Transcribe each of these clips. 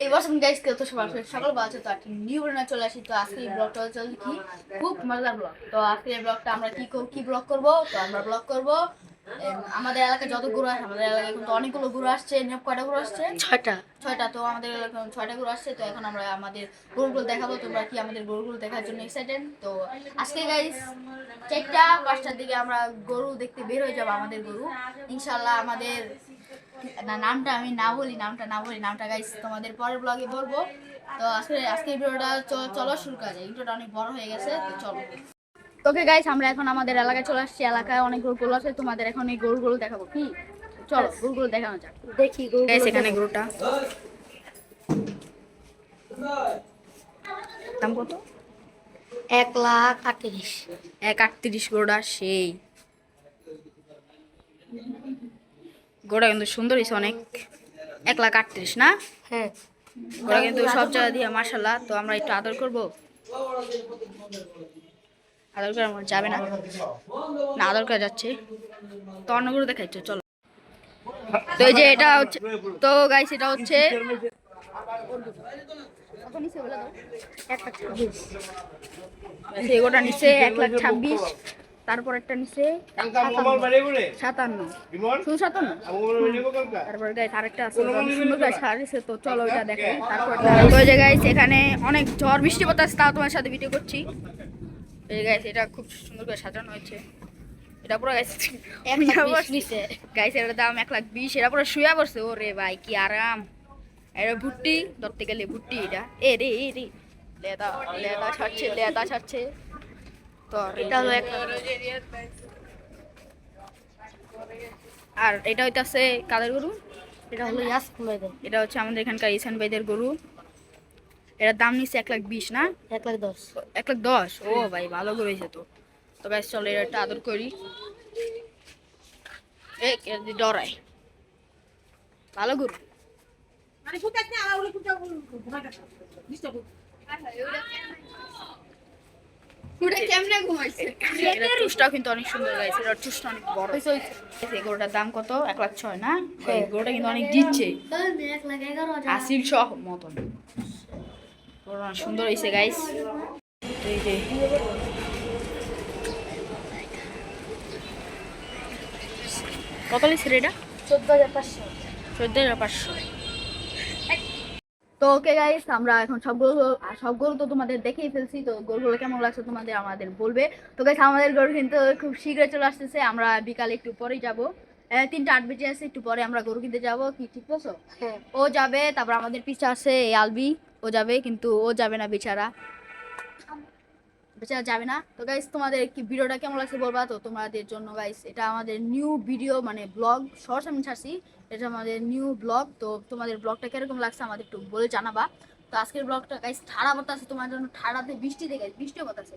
এই বছর গাইস কে তো সকাল বাজে তো একটা নিউ ব্লগ চলে আসি। তো আজকে এই ব্লগটা চলে কি খুব মজার ব্লগ। তো আজকে এই ব্লগটা আমরা কি ব্লগ করব, তো আমরা ব্লগ করব আমাদের এলাকায় যত গরু আসে। আমাদের এলাকায় কিন্তু অনেকগুলো গরু আসছে। কয়টা গরু আসছে? ছয়টা। তো আমাদের এলাকায় ছয়টা গরু আসছে। তো এখন আমরা আমাদের গরুগুলো দেখাবো। তোমরা কি আমাদের গরুগুলো দেখার জন্য এক্সাইটেড? তো আজকে গাইস 4টা-5টার দিকে আমরা গরু দেখতে বের হয়ে যাবো। আমাদের গরু ইনশাল্লাহ আমাদের নামটা আমি নামটা গাইস তোমাদের পরের ব্লগে বলবো। তো আজকে ভিডিওটা চলো শুরু করা যায়। ভিডিওটা অনেক বড় হয়ে গেছে, তো চলো। তোকে গাইস আমরা এখন আমাদের এলাকায় চলে আসছি। এলাকায় অনেক গরু আছে, তোমাদের এখন এই গরুগুলো দেখাবো। কি চলো গরুগুলো দেখানো যাক। দেখি গাইস এখানে গরুটা দাম কত? 1,38,000। 1,38,000 গরুটা সেই গোড়া কিন্তু সুন্দর হয়েছে অনেক। 1,38,000 না? হ্যাঁ, গোড়া কিন্তু সব জায়গা দিয়ে মাশাআল্লাহ। তো আমরা একটু আদর করব। আদর করা যাবে না, না আদর করা যাচ্ছে। তো অন্য গরু দেখাচ্ছ, চলো। তো এই যে এটা হচ্ছে, তো গাইস এটা হচ্ছে কত নিচে বলে দাও? 1,26,000। এগোটা নিচে 1,26,000। তারপর একটা নিচে 57, শুধু 57। তারপর গাইস আরেকটা আছে সুন্দর গাছ হারিয়েছে। তো চলো ওইটা দেখাই। তারপর ওই যে গাইস এখানে অনেক ঝড় বৃষ্টি পড়তেছে, তাও তোমার সাথে ভিডিও করছি। এই যে গাইস এটা খুব সুন্দর করে সাজানো হয়েছে। এটা পুরো গাইস 1,20,000 নিচে। গাইস এর দাম 1,20,000। এটা পুরো শুয়ে পড়ছে। ওরে ভাই কি আরাম। এটা ভুট্টি ধরতে গেলে ভুট্টি। এটা রে লেদা ছাড়ছে। তো এটা হলো আর এটা হইতাছে কাদের গরু? এটা হলো ইয়াসকুল ভাইদের। এটা হচ্ছে আমাদের এখানকার ইসান ভাইদের গরু। এটার দাম নিচ্ছে 1,20,000 না? 1,10,000। 1,10,000। ও ভাই ভালো গরু হয়েছে তো। তো গাইস চলো এটা আদর করি। ডরাই ভালো গরু। চুষটাও কিন্তু অনেক সুন্দর গাইছে। এটা চুষটা অনেক বড়। গরুটার দাম কত? 1,06,000 না? গরুটা কিন্তু অনেক দিচ্ছে, 80 সহ মতন। গরুটা অনেক সুন্দর হয়েছে গাইস। এই যে কত লিখছে এটা? 14,500। 14,500। তো ওকে গাইস আমরা এখন সবগুলো তো তোমাদের দেখেই ফেলছি। তো গরুগুলো কেমন লাগছে তোমাদের আমাদের বলবে। তো গাইস আমাদের গরু কিন্তু খুব শীঘ্রই চলে আসতেছে। আমরা বিকালে একটু পরেই যাবো। 3:08 বেজে আছে, একটু পরে আমরা গরু কিনতে যাবো। কি ঠিক বলছো? হ্যাঁ, ও যাবে, তারপর আমাদের পিছে আছে এই আলবি। ও যাবে, কিন্তু ও যাবে না বেচারা যাবে না। তো গাইস তোমাদের কি ভিডিওটা কেমন লাগছে বলবা। তো তোমাদের জন্য গাইস এটা আমাদের নিউ ভিডিও, মানে ব্লগ শর্টস আমি ছাড়ছি। এটা আমাদের নিউ ব্লগ। তো তোমাদের ব্লগটা কিরকম লাগছে আমাদের একটু বলে জানাবা। তো আজকের ব্লগটা গাইস ঠাড়া বাতাসে তোমার জন্য, ঠাড়াতে বৃষ্টিতে গাইস বৃষ্টিও বাতাসে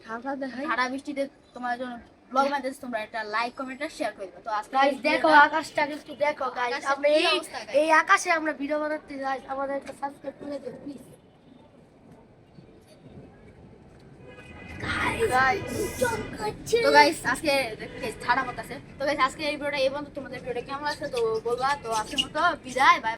ঠাড়া বৃষ্টিতে তোমার জন্য ব্লগ বানাইতেছি। তোমরা একটা লাইক কমেন্ট আর শেয়ার করে দাও। তো আজকে গাইস দেখো আকাশটা একটু দেখো গাইস। আমরা এই আকাশে আমরা ভিডিও বানাতে যাই। আমাদের একটা সাবস্ক্রাইব করে দিও প্লিজ তো গাইস আজকে ঠাড়া বাতাসে। তো গাইস আজকে এই ভিডিওটা এই পর্যন্ত। তোমাদের ভিডিওটা কেমন লাগছে তো বলবা। তো আজকের মতো বিদায়, বাই।